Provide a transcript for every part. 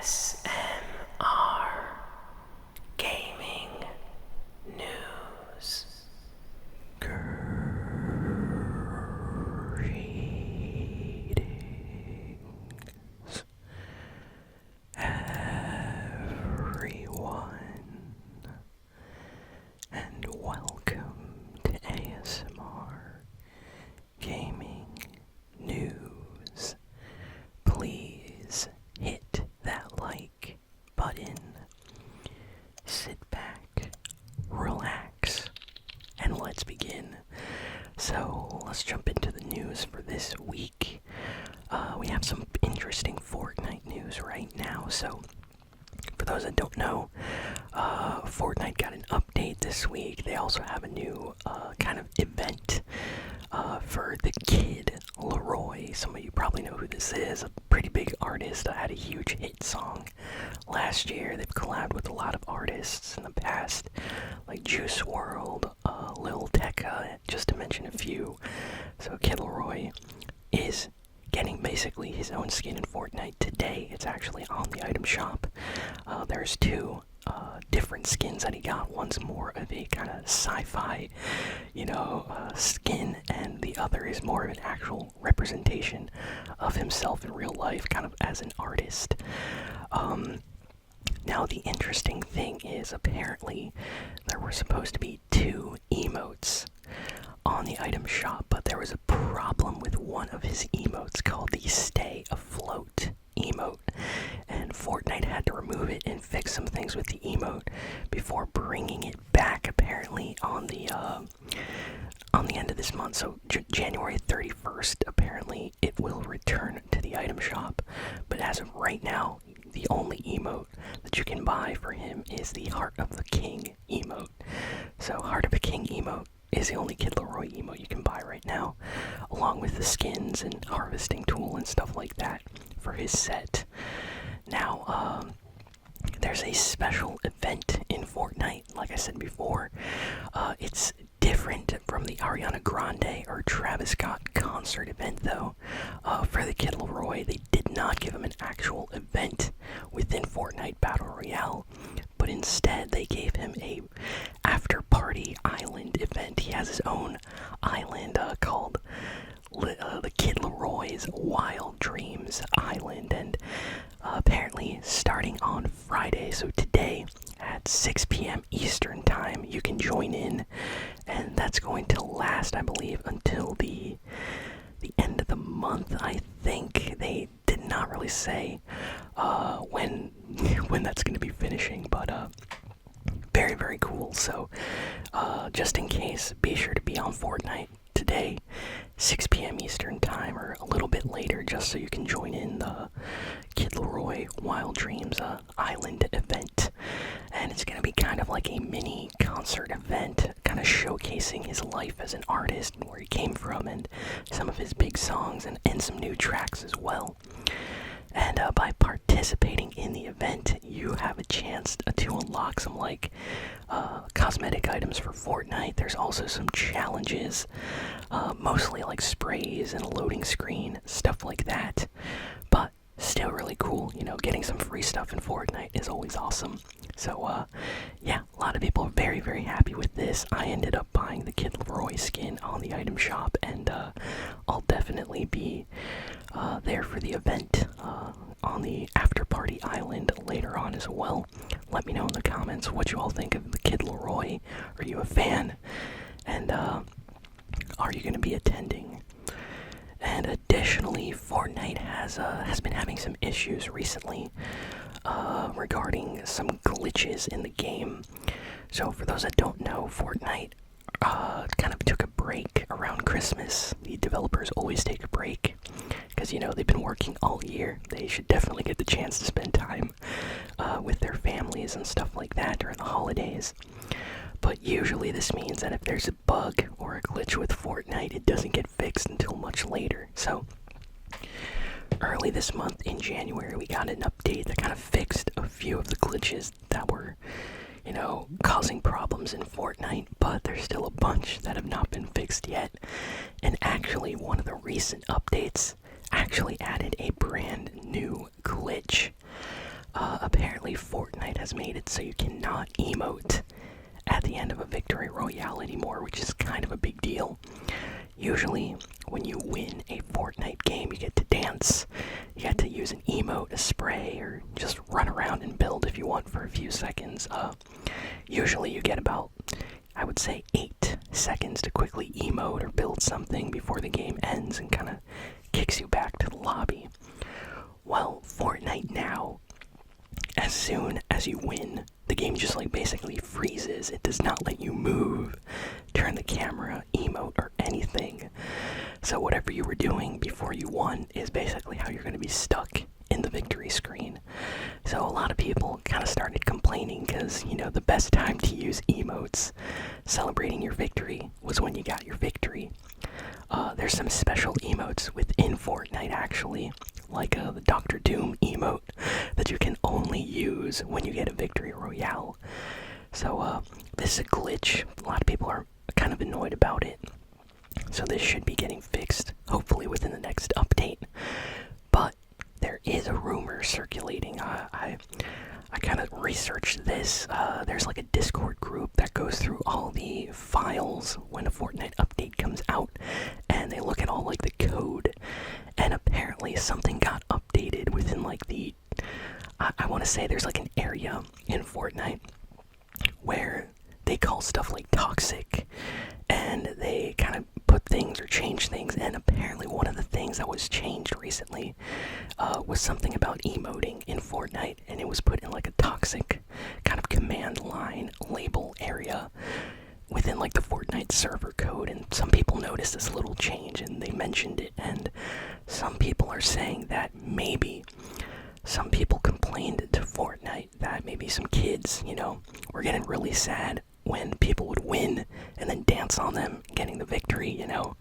ASMR Gaming News. Greetings, everyone, and welcome to ASMR Gaming News. Please hit that like button, sit back, relax, and let's begin. So let's jump into the news for this week. We have some interesting Fortnite news right now. So for those that don't know, Fortnite got an update this week. They also have a new kind of event for the kid Laroi. Some of you probably know who this is. A pretty big artist. Had a huge hit song last year. They've collabed with a lot of artists in the past, like Juice WRLD, Lil Tecca, just to mention a few. So Kid Laroi is getting basically his own skin in Fortnite today. It's actually on the item shop. There's two different skins that he got. One's more of a kind of sci-fi, skin, and the other is more of an actual representation of himself in real life, kind of as an artist. Now the interesting thing is apparently there were supposed to be two emotes on the item shop, but there was a problem with one of his emotes called the Stay Afloat emote, and Fortnite had to remove it and fix some things with the emote before bringing it back apparently on the end of this month. So January 31st, apparently it will return to the item shop, but as of right now, the only emote that you can buy for him is the Heart of the King emote. So Heart of the King emote is the only Kid Laroi emote you can buy right now, along with the skins and harvesting tool and stuff like that for his set. Now, there's a special event in Fortnite, like I said before. It's different from the Ariana Grande or Travis Scott concert event, though. For the Kid Laroi, they did not give him an actual event within Fortnite Battle Royale, but instead they gave him a after-party island event. He has his own island called the Kid Laroi's Wild Dreams Island, and apparently starting on Friday, so today at 6 p.m. Eastern Time, you can join in, and that's going to last, I believe, until the end of the month. I think they did not really say when that's going to be finishing, but very, very cool. So just in case, be sure to be on Fortnite today, 6 p.m. Eastern Time, or a little bit later, just so you can join in the Kid Laroi Wild Dreams Island event. And it's going to be kind of like a mini concert event, kind of showcasing his life as an artist and where he came from, and some of his big songs, and some new tracks as well. And by participating in the event, you have a chance to unlock some cosmetic items for Fortnite. There's also some challenges, mostly like sprays and a loading screen, stuff like that. But still really cool, getting some free stuff in Fortnite is always awesome. So yeah, a lot of people are very, very happy with this. I ended up buying the Kid Laroi skin on the item shop, and I'll definitely be there for the event on the after party island later on as well. Let me know in the comments what you all think of the Kid Laroi. Are you a fan? And are you going to be attending? And additionally, Fortnite has been having some issues recently regarding some glitches in the game. So for those that don't know, Fortnite kind of took a break around Christmas. The developers always take a break because, they've been working all year. They should definitely get the chance to spend time with their families and stuff like that during the holidays. But usually this means that if there's a bug or a glitch with Fortnite, it doesn't get fixed until much later. So early this month in January, we got an update that kind of fixed a few of the glitches that were, causing problems in Fortnite, but there's still a bunch that have not been fixed yet. And actually, one of the recent updates actually added a brand new glitch. has made it so you cannot emote at the end of a victory royale anymore, which is kind of a big deal. Usually, when you win a Fortnite game, you get to dance, you get to use an emote, a spray, or just run around and build if you want for a few seconds. Usually you get about, I would say, 8 seconds to quickly emote or build something before the game ends and kind of kicks you back to the lobby. Well, Fortnite now, as soon as you win, the game just like basically freezes. It does not let you move, turn the camera, emote, or anything. So whatever you were doing before you won is basically how you're going to be stuck in the victory screen. So a lot of people kind of started complaining because, you know, the best time to use emotes celebrating your victory was when you got your victory. There's some special emotes within Fortnite actually, like the Dr. Doom emote that you can only use when you get a victory royale. So this is a glitch. A lot of people are kind of annoyed about it. So this should be getting fixed, hopefully within the next update. But there is a rumor circulating. I kind of researched this. There's like a Discord group that goes through all the files when a Fortnite update comes out, and they look at all like the code. And apparently something got updated within like the, I want to say there's like an area in Fortnite where they call stuff like toxic, and they kind of put things or change things. And apparently one of the things that was changed recently was something about emoting in Fortnite, and it was put in like a toxic kind of command line label area within like the Fortnite server code. And some people noticed this little change and they mentioned it, and some people are saying that maybe some people complained to Fortnite that maybe some kids, you know, were getting really sad when people would win and then dance on them getting the victory, you know.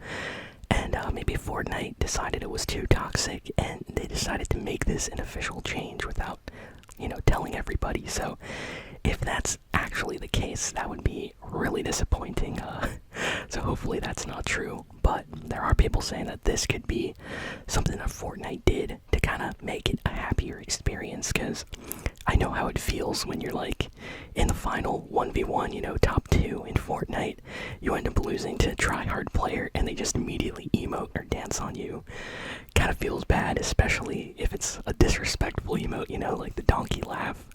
And maybe Fortnite decided it was too toxic and they decided to make this an official change without, you know, telling everybody. So if that's actually the case, that would be really disappointing. So hopefully that's not true. But there are people saying that this could be something that Fortnite did to kind of make it a happier experience, because I know how it feels when you're like in the final 1v1, you know, top 2 in Fortnite. You end up losing to a tryhard player and they just immediately emote or dance on you. Kind of feels bad, especially if it's a disrespectful emote, you know, like the donkey laugh.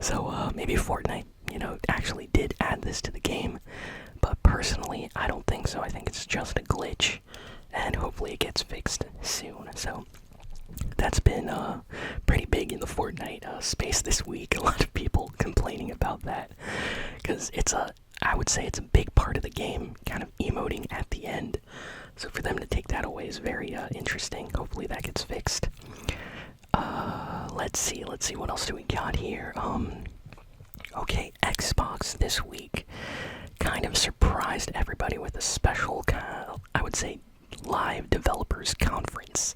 So maybe Fortnite, you know, actually did add this to the game. But personally, I don't think so. I think it's just a glitch, and hopefully it gets fixed soon. So that's been pretty big in the Fortnite space this week. A lot of people complaining about that, because I would say it's a big part of the game, kind of emoting at the end. So for them to take that away is very interesting. Hopefully that gets fixed. Let's see what else do we got here. Okay, Xbox this week kind of surprised everybody with a special, I would say, live developers conference.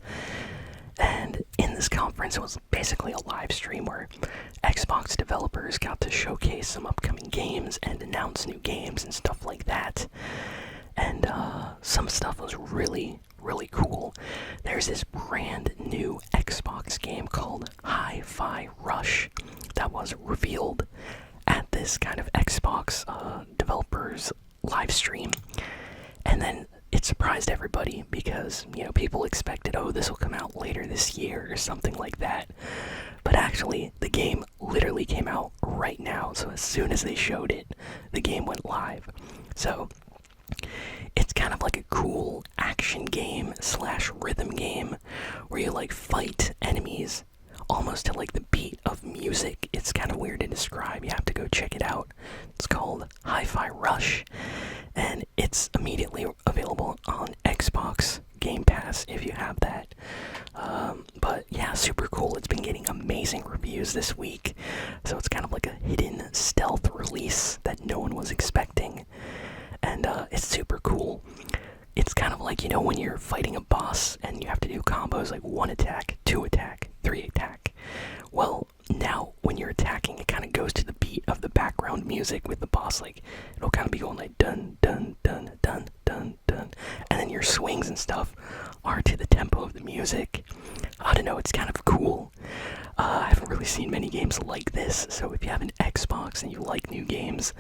And in this conference, it was basically a live stream where Xbox developers got to showcase some upcoming games and announce new games and stuff like that. And some stuff was really, really cool. There's this brand new Xbox game called HiFi Rush that was revealed at this kind of Xbox developers live stream. And then it surprised everybody because, you know, people expected, oh, this will come out later this year or something like that. But actually, the game literally came out right now. So as soon as they showed it, the game went live. So it's kind of like a cool action game / rhythm game where you like fight enemies almost to like the beat of music. It's kind of weird to describe. You have to go check it out. It's called HiFi Rush, and it's immediately available on Xbox Game Pass if you have that. But yeah, super cool. It's been getting amazing reviews this week, so it's kind of like a hidden stealth release that no one was expecting, and it's super cool. It's kind of like, you know, when you're fighting a boss and you have to do combos like 1 attack, 2 attack, 3 attack. Well, now when you're attacking, it kind of goes to the beat of the background music with the boss. Like, it'll kind of be going like dun dun dun dun dun dun, and then your swings and stuff are to the tempo of the music. I don't know, it's kind of cool. I haven't really seen many games like this, so if you have an Xbox and you like new games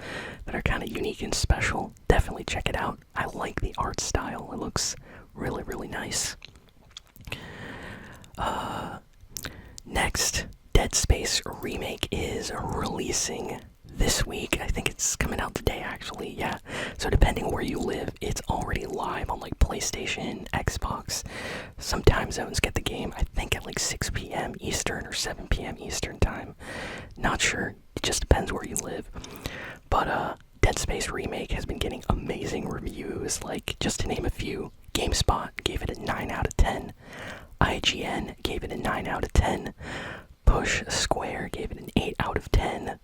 that are kind of unique and special, definitely check it out. I like the art style. It looks really, really nice. Next, Dead Space Remake is releasing this week. I think it's coming out today, actually. Yeah. So depending where you live, it's already live on like PlayStation, Xbox. Some time zones get the game, I think at like 6 p.m. Eastern or 7 p.m. Eastern time. Not sure. It just depends where you live. But Dead Space Remake has been getting amazing reviews. Like, just to name a few, GameSpot gave it a 9 out of 10. IGN gave it a 9 out of 10. Push Square gave it an 8 out of 10.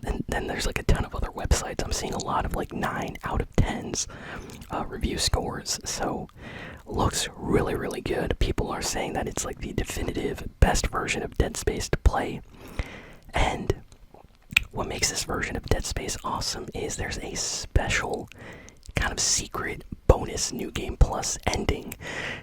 And then there's like a ton of other websites. I'm seeing a lot of like 9 out of 10s review scores. So looks really, really good. People are saying that it's like the definitive best version of Dead Space to play. And what makes this version of Dead Space awesome is there's a special kind of secret bonus New Game Plus ending.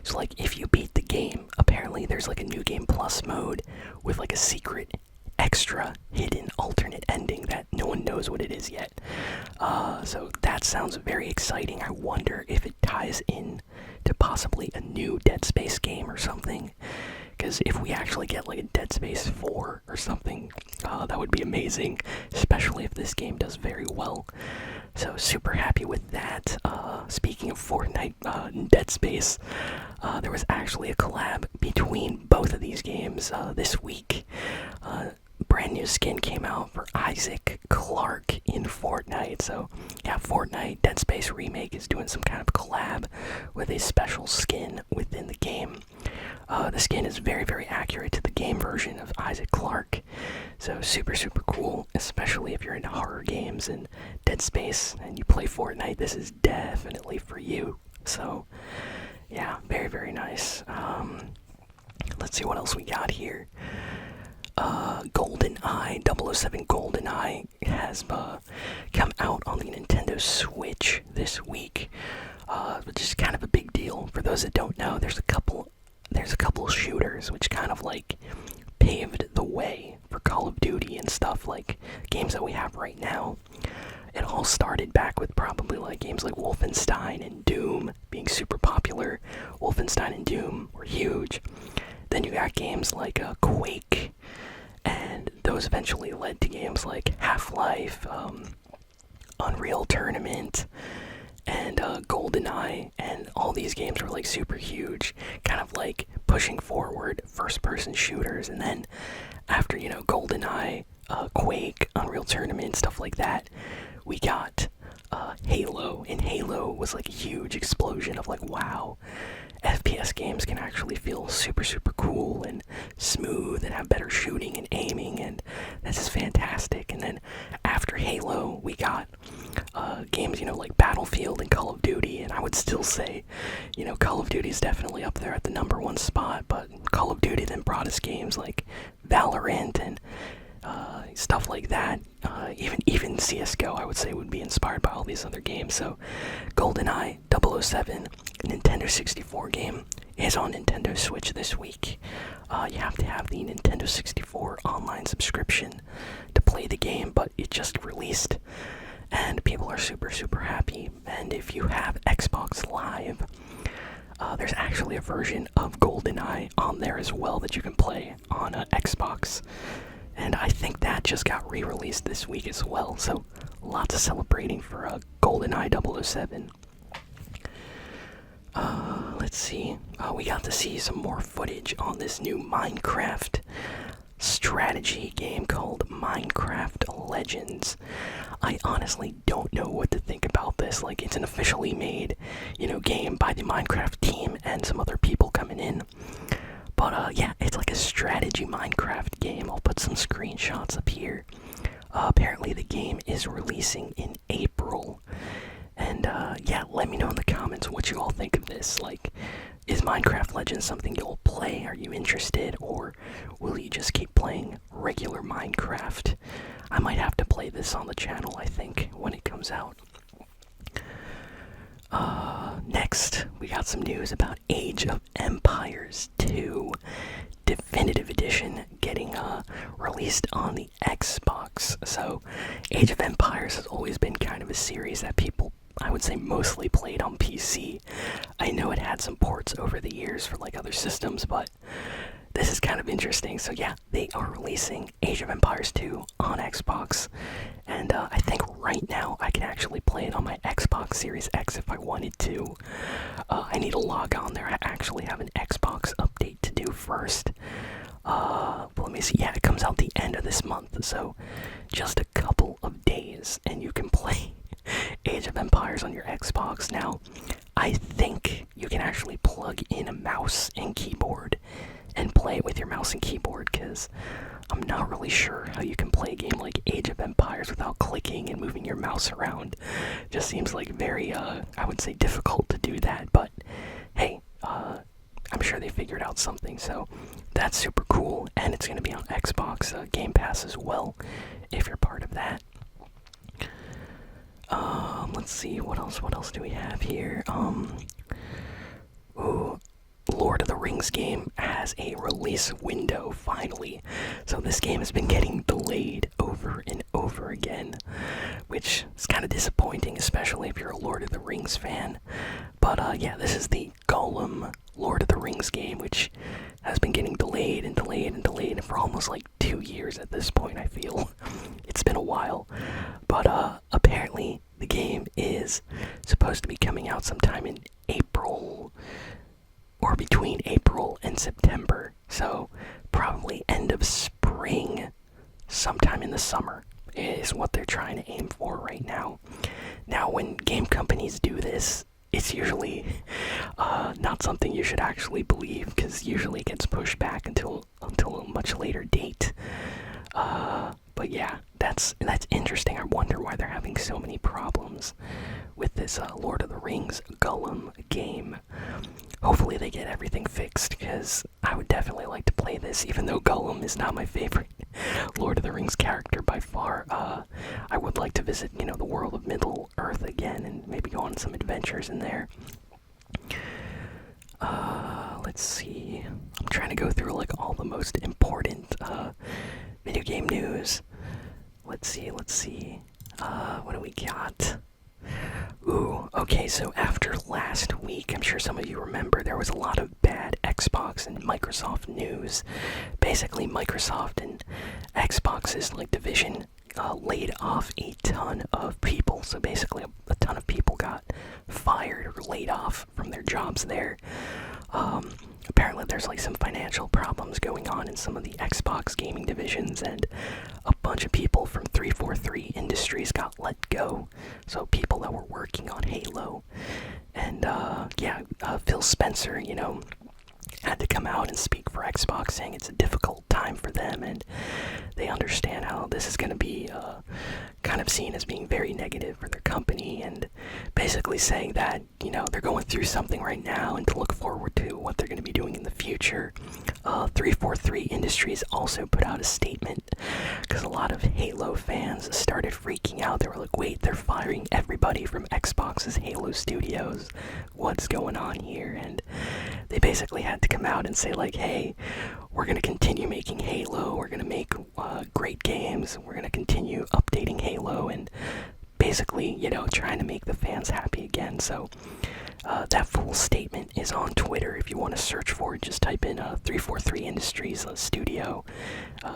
So like if you beat the game, apparently there's like a New Game Plus mode with like a secret extra hidden alternate ending that no one knows what it is yet. So that sounds very exciting. I wonder if it ties in to possibly a new Dead Space game or something. Because if we actually get like a Dead Space 4 or something, that would be amazing, especially if this game does very well. So super happy with that. Speaking of Fortnite and Dead Space, there was actually a collab between both of these games this week. Brand new skin came out for Isaac Clarke in Fortnite. So yeah, Fortnite Dead Space Remake is doing some kind of collab with a special skin within the game. The skin is very, very accurate to the game version of Isaac Clarke. So super, super cool, especially if you're into horror games and Dead Space and you play Fortnite. This is definitely for you. So yeah, very, very nice. Let's see what else we got here. Goldeneye, 007 Goldeneye has come out on the Nintendo Switch this week, which is kind of a big deal. For those that don't know, there's a couple shooters which kind of like paved the way for Call of Duty and stuff, like games that we have right now. It all started back with probably like games like Wolfenstein and Doom being super popular. Wolfenstein and Doom were huge. Then you got games like Quake, and those eventually led to games like Half-Life, Unreal Tournament, and Goldeneye, and all these games were like super huge, kind of like pushing forward first-person shooters. And then after, you know, Goldeneye, Quake, Unreal Tournament, stuff like that, we got Halo, and Halo was like a huge explosion of like, wow, FPS games can actually feel super, super cool and smooth and have better shooting and aiming, and that's just fantastic. And then after Halo, we got games, you know, like Battlefield and Call of Duty, and I would still say, you know, Call of Duty is definitely up there at the #1 spot, but Call of Duty then brought us games like Valorant and stuff like that. Even CSGO, I would say, would be inspired by all these other games. So GoldenEye 007, a Nintendo 64 game, is on Nintendo Switch this week. You have to have the Nintendo 64 online subscription to play the game, but it just released, and people are super, super happy. And if you have Xbox Live, there's actually a version of GoldenEye on there as well that you can play on Xbox. And I think that just got re-released this week as well. So lots of celebrating for GoldenEye 007. Let's see. We got to see some more footage on this new Minecraft strategy game called Minecraft Legends. I honestly don't know what to think about this. Like, it's an officially made, you know, game by the Minecraft team and some other people coming in. But yeah, it's like a strategy Minecraft game. I'll put some screenshots up here. Apparently the game is releasing in April. And yeah, let me know in the comments what you all think of this. Like, is Minecraft Legends something you'll play? Are you interested? Or will you just keep playing regular Minecraft? I might have to play this on the channel, I think, when it comes out. Next, we got some news about Age of Empires 2 Definitive Edition released on the Xbox. So Age of Empires has always been kind of a series that people, I would say, mostly played on PC. I know it had some ports over the years for like other systems, but this is kind of interesting. So yeah, they are releasing Age of Empires 2 on Xbox, and I think right now I can actually play it on my Xbox Series X if I wanted to. I need to log on there. I actually have an Xbox update to do first. Let me see. Yeah, it comes out the end of this month, so just a couple of days, and you can play Age of Empires on your Xbox. Now, I think you can actually plug in a mouse and keyboard and play it with your mouse and keyboard, because I'm not really sure how you can play a game like Age of Empires without clicking and moving your mouse around. Just seems like very, I would say, difficult to do that, but hey, I'm sure they figured out something, so that's super cool, and it's going to be on Xbox Game Pass as well, if you're part of that. Let's see, what else do we have here? Lord of the Rings game has a release window, finally. So this game has been getting delayed over and over again, which is kind of disappointing, especially if you're a Lord of the Rings fan. But yeah, this is the Gollum Lord of the Rings game, which has been getting delayed and delayed and delayed for almost like 2 years at this point, I feel. It's been a while. But apparently the game is supposed to be coming out sometime in April, or between April and September. So probably end of spring, sometime in the summer is what they're trying to aim for right now. Now, when game companies do this, it's usually not something you should actually believe, because usually it gets pushed back until a much later date. But yeah, that's interesting. I wonder why they're having so many problems with this Lord of the Rings Gollum game. Hopefully they get everything fixed, because I would definitely like to play this, even though Gollum is not my favorite Lord of the Rings character by far. I would like to visit, the world of Middle Earth again, and maybe go on some adventures in there. Let's see. I'm trying to go through like all the most important video game news. Let's see. What do we got? Ooh, okay, so after last week, I'm sure some of you remember, there was a lot of bad Xbox and Microsoft news. Basically, Microsoft and Xbox's division laid off a ton of people. So basically, a ton of people got fired or laid off from their jobs there. Apparently there's some financial problems going on in some of the Xbox gaming divisions, and a bunch of people from 343 Industries got let go. So people that were working on Halo. And Phil Spencer, had to come out and speak for Xbox, saying it's a difficult time for them, and they understand how this is going to be kind of seen as being very negative for their company, and basically saying that, they're going through something right now and to look forward to what they're going to be doing in the future. 343 Industries also put out a statement, because a lot of Halo fans started freaking out. They were like, wait, they're firing everybody from Xbox's Halo studios. What's going on here? And they basically had to come out and say hey, we're going to continue making Halo, we're going to make great games, we're going to continue updating Halo, and basically, trying to make the fans happy again. So that full statement is on Twitter. If you want to search for it, just type in 343 Industries studio.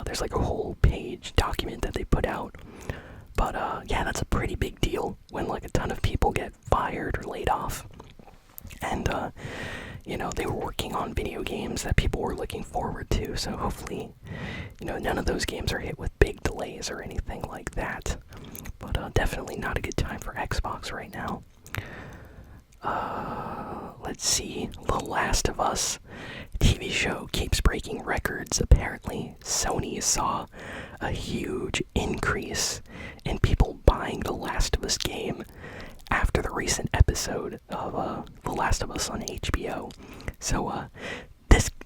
There's a whole page document that they put out. But yeah, that's a pretty big deal when a ton of people get fired or laid off. And they were working on video games that people were looking forward to, so hopefully, none of those games are hit with big delays or anything like that. But definitely not a good time for Xbox right now. Let's see, The Last of Us TV show keeps breaking records. Apparently, Sony saw a huge increase in people buying The Last of Us game after the recent episode of The Last of Us on HBO. So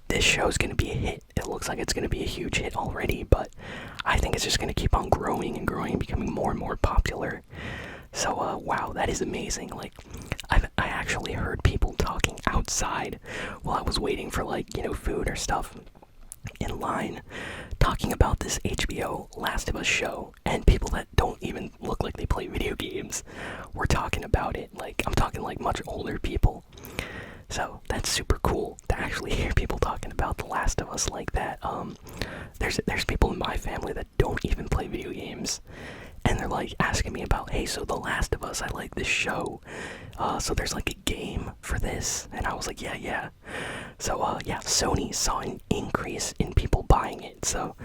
this show's gonna be a hit. It looks like it's gonna be a huge hit already, but I think it's just gonna keep on growing and growing, becoming more and more popular. So wow, that is amazing. I actually heard people talking outside while I was waiting for food or stuff in line, talking talking about this HBO Last of Us show, and people that don't even look like they play video games were talking about it. Like, I'm talking like much older people. So that's super cool to actually hear people talking about The Last of Us like that. There's people in my family that don't even play video games, and they're like asking me about, hey, so The Last of Us, I like this show. So there's like a game for this, and I was like, yeah. So yeah, Sony saw an increase in people buying it. So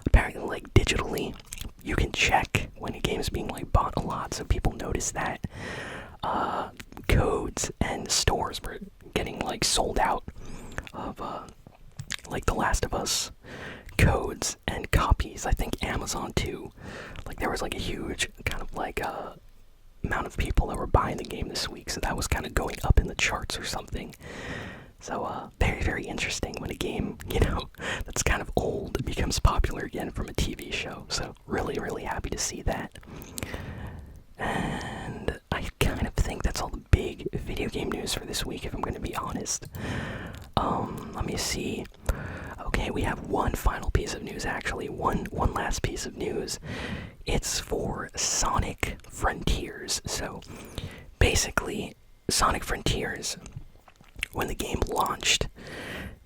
apparently, like digitally, you can check when a game is being like bought a lot. So people notice that codes and stores were getting like sold out of like The Last of Us codes and copies. I think Amazon too. Like there was like a huge kind of like amount of people that were buying the game this week, so that was kind of going up in the charts or something. So very, very interesting when a game, you know, that's kind of old becomes popular again from a TV show. So really, really happy to see that. And I kind of think that's all the big video game news for this week, if I'm going to be honest. Let me see. Okay, we have one final piece of news, actually. One last piece of news. It's for Sonic Frontiers. So, basically, Sonic Frontiers, when the game launched,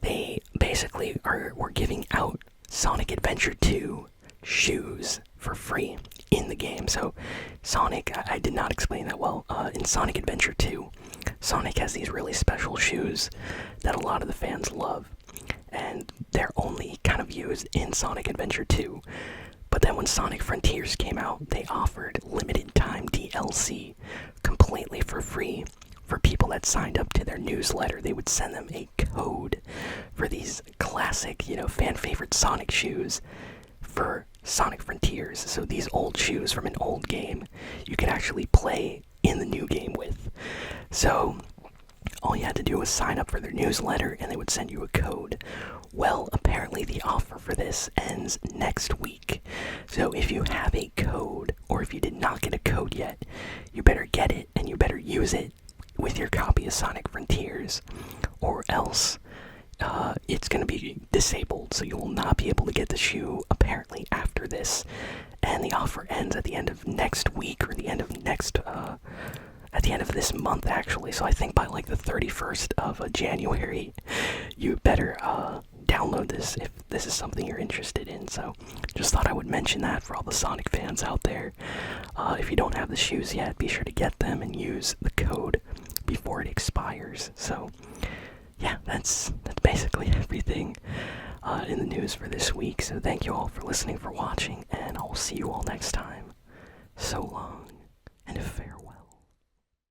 they basically were giving out Sonic Adventure 2 shoes for free in the game. So Sonic, I did not explain that well. In Sonic Adventure 2, Sonic has these really special shoes that a lot of the fans love, and they're only kind of used in Sonic Adventure 2. But then when Sonic Frontiers came out, they offered limited time DLC completely for free for people that signed up to their newsletter. They would send them a code for these classic, you know, fan favorite Sonic shoes for Sonic Frontiers. So these old shoes from an old game, you could actually play in the new game with. So all you had to do was sign up for their newsletter and they would send you a code. Well, apparently the offer for this ends next week. So if you have a code, or if you did not get a code yet, you better get it and you better use it with your copy of Sonic Frontiers, or else it's going to be disabled, so you will not be able to get the shoe apparently after this. And the offer ends at the end of next week, or the end of at the end of this month actually. So I think by like the 31st of January, you better download this if this is something you're interested in. So just thought I would mention that for all the Sonic fans out there. If you don't have the shoes yet, be sure to get them and use the code before it expires. So yeah, that's basically everything in the news for this week. So thank you all for listening, for watching, and I'll see you all next time. So long.